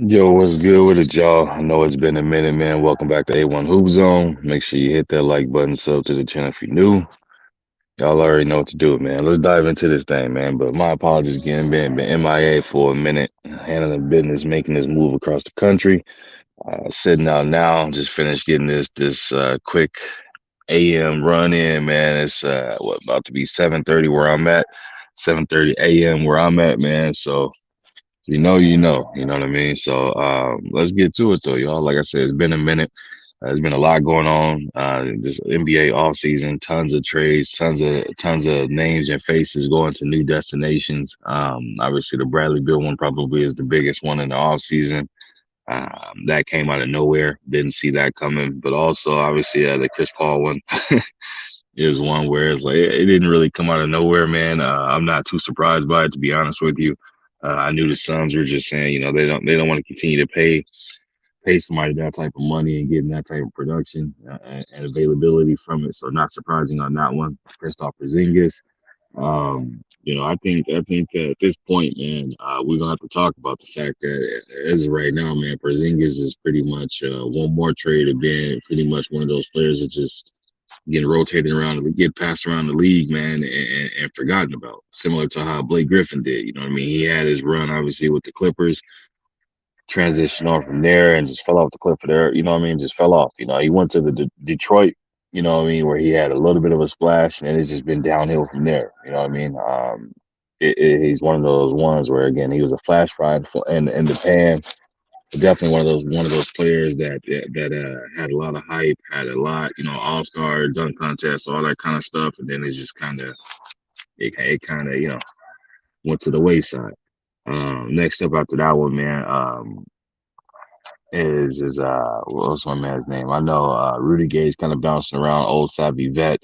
Yo, what's good with it, y'all? I know it's been a minute, man. Welcome back to A1 Hoop Zone. Make sure you hit that like button, sub to the channel if you're new. Y'all already know what to do, man. Let's dive into this thing, man. But my apologies again, been MIA for a minute, handling business, making this move across the country. Sitting out now, just finished getting this quick AM run in, man. It's about to be 7:30 where I'm at, 7:30 AM where I'm at, man. So you know what I mean? So let's get to it though, y'all. Like I said, it's been a minute. There's been a lot going on. This NBA offseason, tons of trades, tons of names and faces going to new destinations. Obviously the Bradley Beal one probably is the biggest one in the offseason. That came out of nowhere. Didn't see that coming. But also obviously the Chris Paul one is one where it's like it didn't really come out of nowhere, man. I'm not too surprised by it, to be honest with you. I knew the Suns were just saying, they don't want to continue to pay somebody that type of money and getting that type of production and availability from it. So not surprising on that one. Christoph Porzingis. I think that at this point, man, we're gonna have to talk about the fact that as of right now, man, Porzingis is pretty much one more trade of being pretty much one of those players that just getting rotated around, get passed around the league, man, and forgotten about. Similar to how Blake Griffin did. You know what I mean? He had his run obviously with the Clippers, transitioned on from there and just fell off the cliff there. You know what I mean? Just fell off. He went to the Detroit. You know what I mean? Where he had a little bit of a splash, and it's just been downhill from there. You know what I mean? He's one of those ones where again he was a flash ride in the pan. Definitely one of those players that had a lot of hype, had a lot, all star dunk contest, all that kind of stuff, and then it's just it kind of went to the wayside. Next up after that one, man, what's my man's name? I know Rudy Gay's kind of bouncing around, old savvy vet.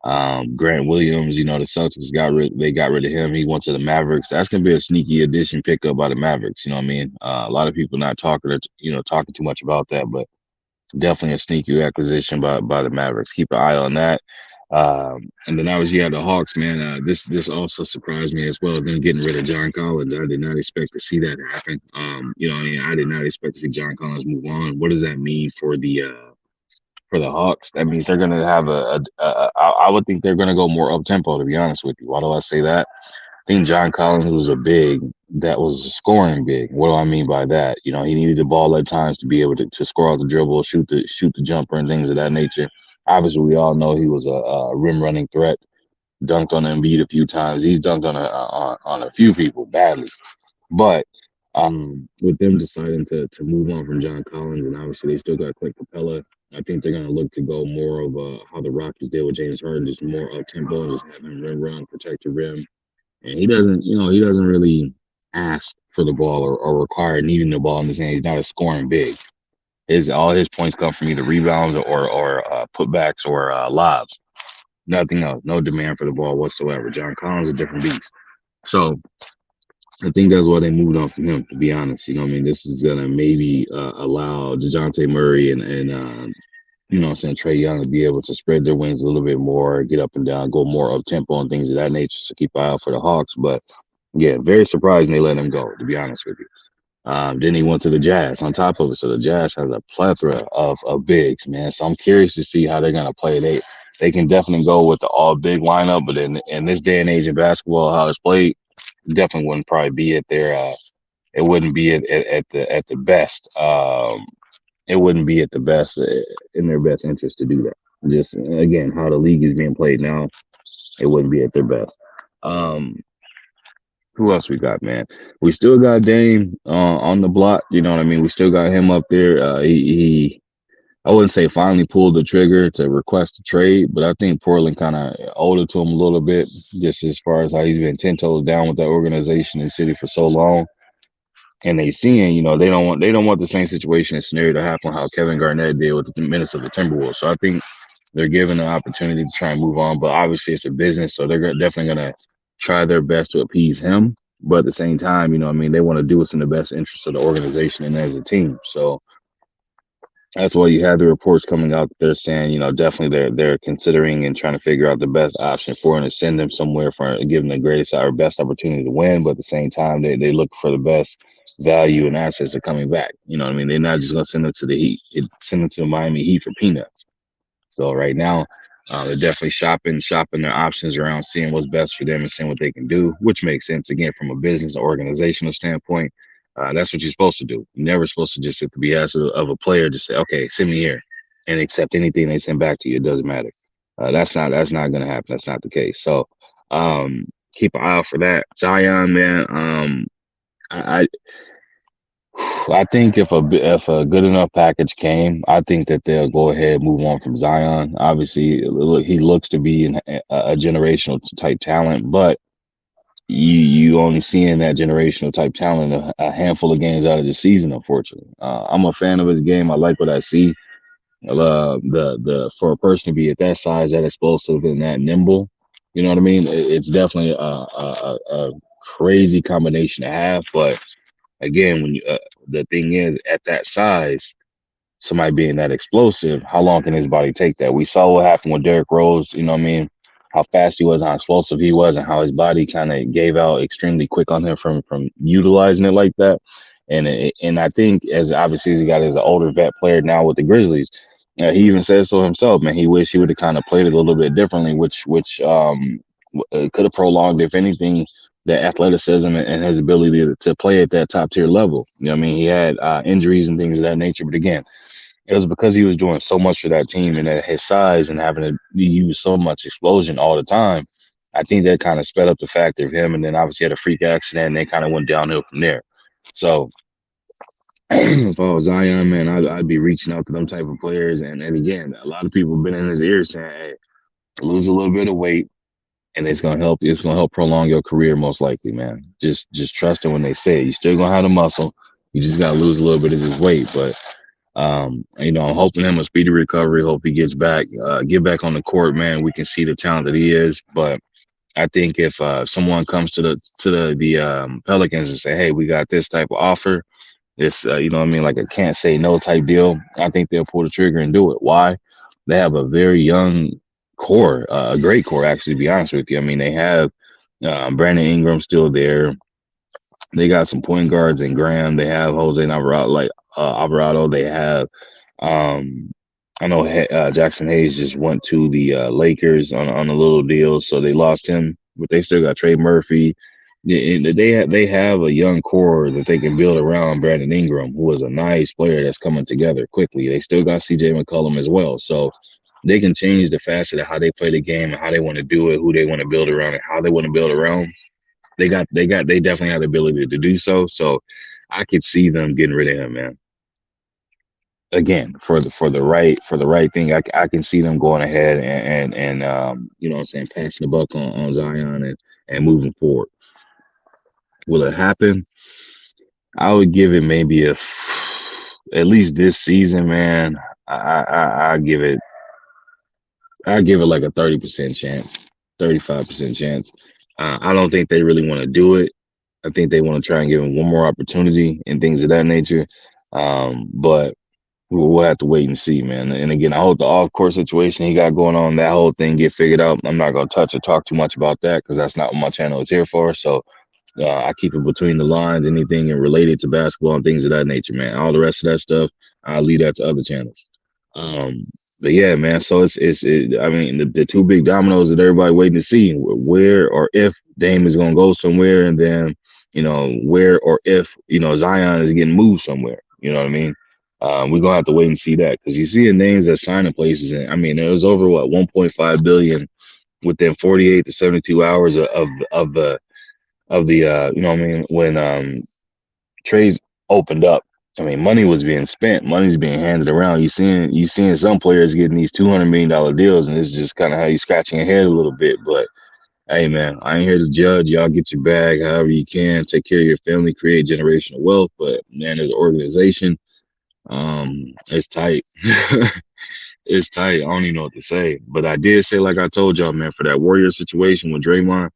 Grant Williams, the Celtics got rid of him. He went to the Mavericks. That's gonna be a sneaky addition pickup by the Mavericks. You know what I mean? A lot of people not talking too much about that, but definitely a sneaky acquisition by the Mavericks. Keep an eye on that. And then obviously you have the Hawks, man. This also surprised me as well. Them getting rid of John Collins. I did not expect to see that happen. I did not expect to see John Collins move on. What does that mean for the Hawks? That means they're gonna have I would think they're gonna go more up tempo. To be honest with you, why do I say that? I think John Collins was a big that was scoring big. What do I mean by that? He needed the ball at times to be able to score out the dribble, shoot the jumper, and things of that nature. Obviously, we all know he was a rim running threat. Dunked on Embiid a few times. He's dunked on a few people badly. But with them deciding to move on from John Collins, and obviously they still got Clint Capella, I think they're going to look to go more of how the Rockets did with James Harden, just more up tempo and just have him rim run, protect the rim, and he doesn't really ask for the ball or require needing the ball in his hand. He's not a scoring big. All his points come from either rebounds or putbacks or lobs. Nothing else. No demand for the ball whatsoever. John Collins is a different beast. So I think that's why they moved on from him. To be honest, you know what I mean. This is gonna maybe allow Dejounte Murray and what I'm saying, Trey Young to be able to spread their wings a little bit more, get up and down, go more up tempo and things of that nature. So keep an eye out for the Hawks. But yeah, very surprising they let him go, to be honest with you. Then he went to the Jazz on top of it. So the Jazz has a plethora of bigs, man. So I'm curious to see how they're gonna play. They can definitely go with the all big lineup, but in this day and age of basketball, how it's played, definitely wouldn't probably be at their it wouldn't be at the best. It wouldn't be at the best in their best interest to do that. Just again, how the league is being played now, it wouldn't be at their best. Um, who else we got, man? We still got Dame on the block. You know what I mean? We still got him up there. He I wouldn't say finally pulled the trigger to request a trade, but I think Portland kind of owed it to him a little bit, just as far as how he's been 10 toes down with that organization and city for so long. And they seeing, they don't want the same situation and scenario to happen how Kevin Garnett did with the Minnesota Timberwolves. So I think they're given an opportunity to try and move on, but obviously it's a business, so definitely gonna try their best to appease him. But at the same time, I mean, they want to do what's in the best interest of the organization and as a team. So that's why you have the reports coming out that they're saying, definitely they're considering and trying to figure out the best option for him to send them somewhere for give them the greatest or best opportunity to win. But at the same time, they look for the best. value and assets are coming back. You know what I mean? They're not just gonna send it to the Heat. Send it to the Miami Heat for peanuts. So right now, they're definitely shopping their options around, seeing what's best for them and seeing what they can do, which makes sense again from a business organizational standpoint. That's what you're supposed to do. You're never supposed to just at the behest of a player just say, okay, send me here, and accept anything they send back to you. It doesn't matter. That's not going to happen. That's not the case. So um, keep an eye out for that. Zion, man. I I think if a good enough package came, I think that they'll go ahead and move on from Zion. Obviously, he looks to be a generational type talent, but you only seeing that generational type talent a handful of games out of the season. Unfortunately, I'm a fan of his game. I like what I see. The for a person to be at that size, that explosive, and that nimble, you know what I mean. It's definitely a crazy combination to have, but again, when you the thing is at that size, somebody being that explosive, how long can his body take that? We saw what happened with Derrick Rose. You know what I mean? How fast he was, how explosive he was, and how his body kind of gave out extremely quick on him from utilizing it like that. And I think as obviously as he got as an older vet player now with the Grizzlies, he even says so himself. Man, he wished he would have kind of played it a little bit differently, which could have prolonged, if anything, the athleticism and his ability to play at that top tier level. You know what I mean? He had injuries and things of that nature, but again, it was because he was doing so much for that team and at his size and having to use so much explosion all the time. I think that kind of sped up the factor of him, and then obviously had a freak accident, and they kind of went downhill from there. So if I was Zion, man, I'd be reaching out to them type of players, and again, a lot of people have been in his ear saying, "Hey, lose a little bit of weight, and it's gonna help. It's gonna help prolong your career, most likely, man. Just trust them when they say it. You still gonna have the muscle. You just gotta lose a little bit of this weight, but." I'm hoping him a speedy recovery. Hope he gets back, get back on the court, man. We can see the talent that he is. But I think if someone comes to the Pelicans and say, "Hey, we got this type of offer," it's you know what I mean, like a can't say no type deal. I think they'll pull the trigger and do it. Why? They have a very young core, a great core, actually. To be honest with you, I mean, they have Brandon Ingram still there. They got some point guards in Graham. They have Jose Alvarado, Alvarado. They have, um, I know Jackson Hayes just went to the Lakers on a little deal, so they lost him, but they still got Trey Murphy. They have a young core that they can build around Brandon Ingram, who is a nice player that's coming together quickly. They still got C.J. McCollum as well, so they can change the facet of how they play the game and how they want to do it, who they want to build around, and how they want to build around. They definitely have the ability to do so. So I could see them getting rid of him, man. Again, for the right thing, I can see them going ahead and you know what I'm saying, passing the buck on Zion and moving forward. Will it happen? I would give it maybe at least this season, man. I give it like a 30% chance, 35% chance. I don't think they really want to do it. I think they want to try and give him one more opportunity and things of that nature. But we'll have to wait and see, man. And again, I hope the off court situation he got going on, that whole thing get figured out. I'm not gonna touch or talk too much about that because that's not what my channel is here for. So I keep it between the lines, anything and related to basketball and things of that nature, man. All the rest of that stuff, I'll leave that to other channels. Um, but yeah, man. So I mean, the two big dominoes that everybody waiting to see where or if Dame is gonna go somewhere, and then where or if Zion is getting moved somewhere. You know what I mean? We're gonna have to wait and see that because you see the names that signing places, and I mean, it was over what 1.5 billion within 48 to 72 hours of the you know what I mean, when trades opened up. I mean, money was being spent, money's being handed around. You seeing some players getting these $200 million deals, and it's just kind of how you scratching your head a little bit. But hey, man, I ain't here to judge. Y'all get your bag however you can, take care of your family, create generational wealth. But man, as an organization, it's tight. It's tight. I don't even know what to say. But I did say, like I told y'all, man, for that Warrior situation with Draymond,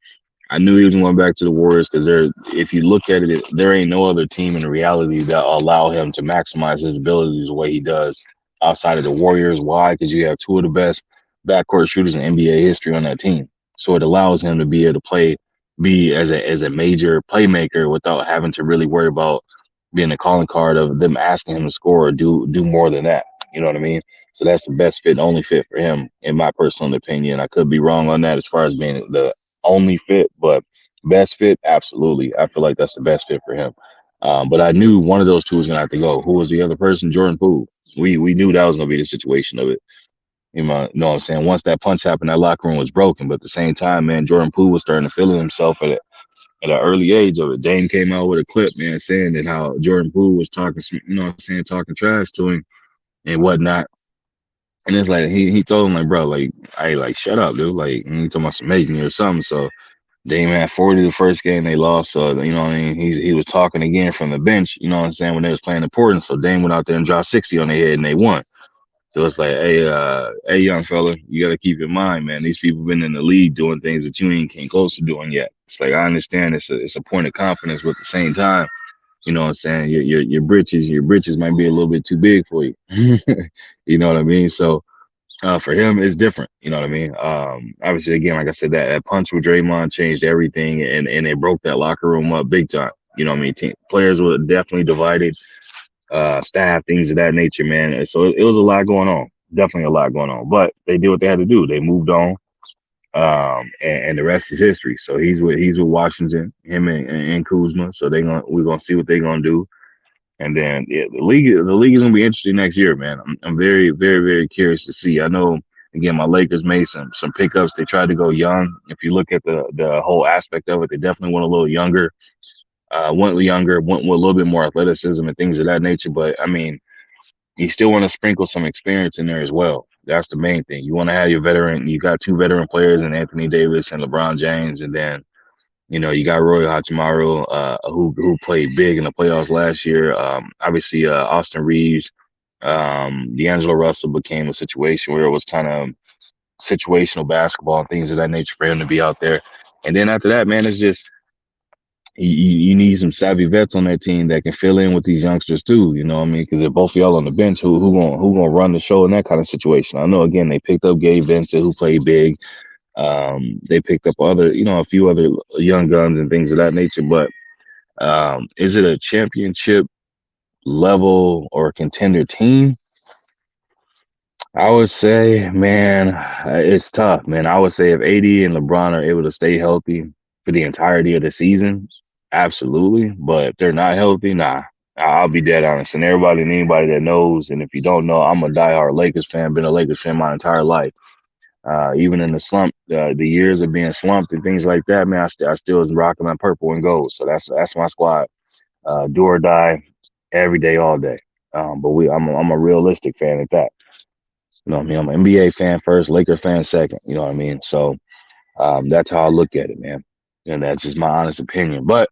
I knew he was going back to the Warriors because if you look at it, there ain't no other team in reality that will allow him to maximize his abilities the way he does outside of the Warriors. Why? Because you have two of the best backcourt shooters in NBA history on that team. So it allows him to be able to be as a major playmaker without having to really worry about being the calling card of them asking him to score or do more than that. You know what I mean? So that's the best fit, the only fit for him, in my personal opinion. I could be wrong on that as far as being the only fit, but best fit, absolutely. I feel like that's the best fit for him. But I knew one of those two was gonna have to go. Who was the other person? Jordan Poole. We knew that was gonna be the situation of it. Know what I'm saying? Once that punch happened, that locker room was broken. But at the same time, man, Jordan Poole was starting to feel it himself at an early age of it. Dame came out with a clip, man, saying that how Jordan Poole was talking, what I'm saying, talking trash to him and whatnot. And it's like he told him like, bro, like, I like shut up, dude. Like, he talking about some make me or something. So Dame had 40 the first game they lost. So what I mean, he was talking again from the bench. You know what I'm saying, when they was playing important. So Dame went out there and dropped 60 on their head and they won. So it's like, hey, young fella, you got to keep in mind, man. These people been in the league doing things that you ain't came close to doing yet. It's like I understand it's a point of confidence, but at the same time, you know what I'm saying. Your britches might be a little bit too big for you. You know what I mean? So for him, it's different. You know what I mean? Obviously, again, like I said, that punch with Draymond changed everything, and it broke that locker room up big time. You know what I mean? Players were definitely divided, staff, things of that nature, man. And so it was a lot going on. Definitely a lot going on. But they did what they had to do. They moved on. And the rest is history. So he's with Washington, him and Kuzma. So we're gonna see what they're gonna do. And then yeah, the league is gonna be interesting next year, man. I'm very, very, very curious to see. I know again my Lakers made some pickups. They tried to go young. If you look at the whole aspect of it, they definitely went a little younger. Went with a little bit more athleticism and things of that nature. But I mean, you still want to sprinkle some experience in there as well. That's the main thing. You want to have your veteran. You got two veteran players in Anthony Davis and LeBron James, and then you got Roy Hachimaru, who played big in the playoffs last year. Obviously, Austin Reeves, D'Angelo Russell became a situation where it was kind of situational basketball and things of that nature for him to be out there. And then after that, man, it's just you need some savvy vets on that team that can fill in with these youngsters too. You know what I mean? Because if both of y'all on the bench, who gonna run the show in that kind of situation? I know again they picked up Gabe Vincent, who played big. They picked up a few other young guns and things of that nature. But is it a championship level or contender team? I would say, man, it's tough, man. I would say if AD and LeBron are able to stay healthy for the entirety of the season, absolutely. But if they're not healthy, nah. I'll be dead honest. And everybody and anybody that knows, and if you don't know, I'm a diehard Lakers fan. Been a Lakers fan my entire life. Even in the slump, the years of being slumped and things like that, man, I still was rocking my purple and gold. So that's my squad. Do or die, every day, all day. But I'm a realistic fan at that. You know what I mean? I'm an NBA fan first, Laker fan second. You know what I mean? So that's how I look at it, man. And that's just my honest opinion. But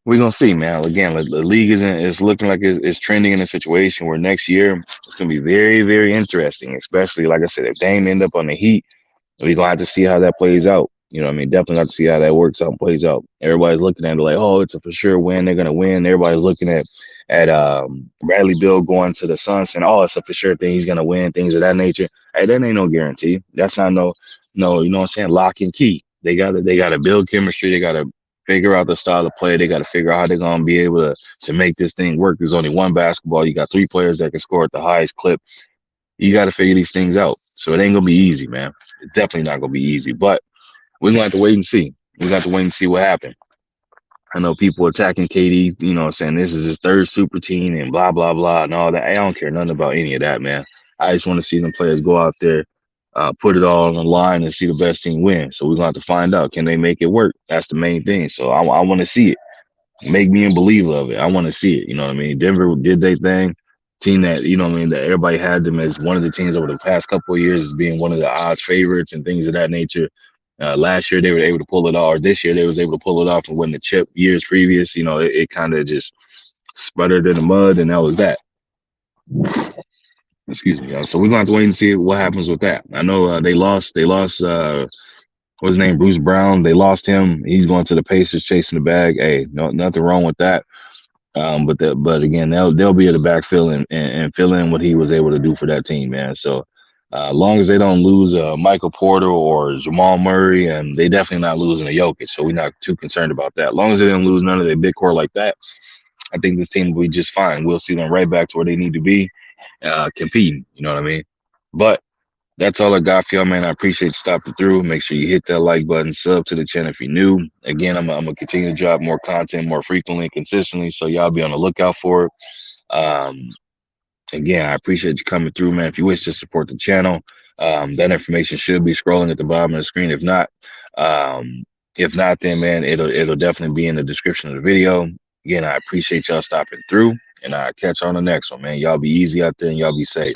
we're gonna see, man. Again, the league is looking like it's trending in a situation where next year it's gonna be very, very interesting. Especially like I said, if Dame end up on the Heat, we're gonna have to see how that plays out. You know what I mean? Definitely have to see how that works out and plays out. Everybody's looking at it like, oh, it's a for sure win. They're gonna win. Everybody's looking at Bradley Bill going to the Suns and oh, it's a for sure thing. He's gonna win. Things of that nature. Hey, that ain't no guarantee. That's not no. You know what I'm saying? Lock and key. They gotta build chemistry. They gotta figure out the style of play. They gotta figure out how they're gonna be able to make this thing work. There's only one basketball. You got three players that can score at the highest clip. You got to figure these things out. So it ain't gonna be easy, man. It's definitely not gonna be easy. But we're gonna have to wait and see. We got to wait and see what happens. I know people attacking KD, saying this is his third super team and blah blah blah and all that. I don't care nothing about any of that, man. I just want to see them players go out there, put it all on the line and see the best team win. So we're gonna have to find out, can they make it work? That's the main thing. So I want to see it. Make me a believer of it. I want to see it. You know what I mean? Denver did their thing. Team that, that everybody had them as one of the teams over the past couple of years as being one of the odds favorites and things of that nature. Last year they were able to pull it off, or this year they was able to pull it off and win the chip. Years previous, it kind of just sputtered in the mud, and that was that. Excuse me, y'all. So we're gonna have to wait and see what happens with that. I know they lost. What's his name? Bruce Brown. They lost him. He's going to the Pacers, chasing the bag. Hey, no, nothing wrong with that. But again, they'll be able to backfill and fill in what he was able to do for that team, man. So as long as they don't lose Michael Porter or Jamal Murray, and they definitely not losing a Jokic, so we're not too concerned about that. As long as they didn't lose none of their big core like that, I think this team will be just fine. We'll see them right back to where they need to be, competing. You know what I mean? But that's all I got for y'all, man. I appreciate you stopping through. Make sure you hit that like button, sub to the channel if you're new. Again, I'm gonna continue to drop more content more frequently and consistently, so y'all be on the lookout for it. Um, Again, I appreciate you coming through, man. If you wish to support the channel, that information should be scrolling at the bottom of the screen. Um, if not, then man, it'll definitely be in the description of the video. Again, I appreciate y'all stopping through, and I'll catch you on the next one, man. Y'all be easy out there, and y'all be safe.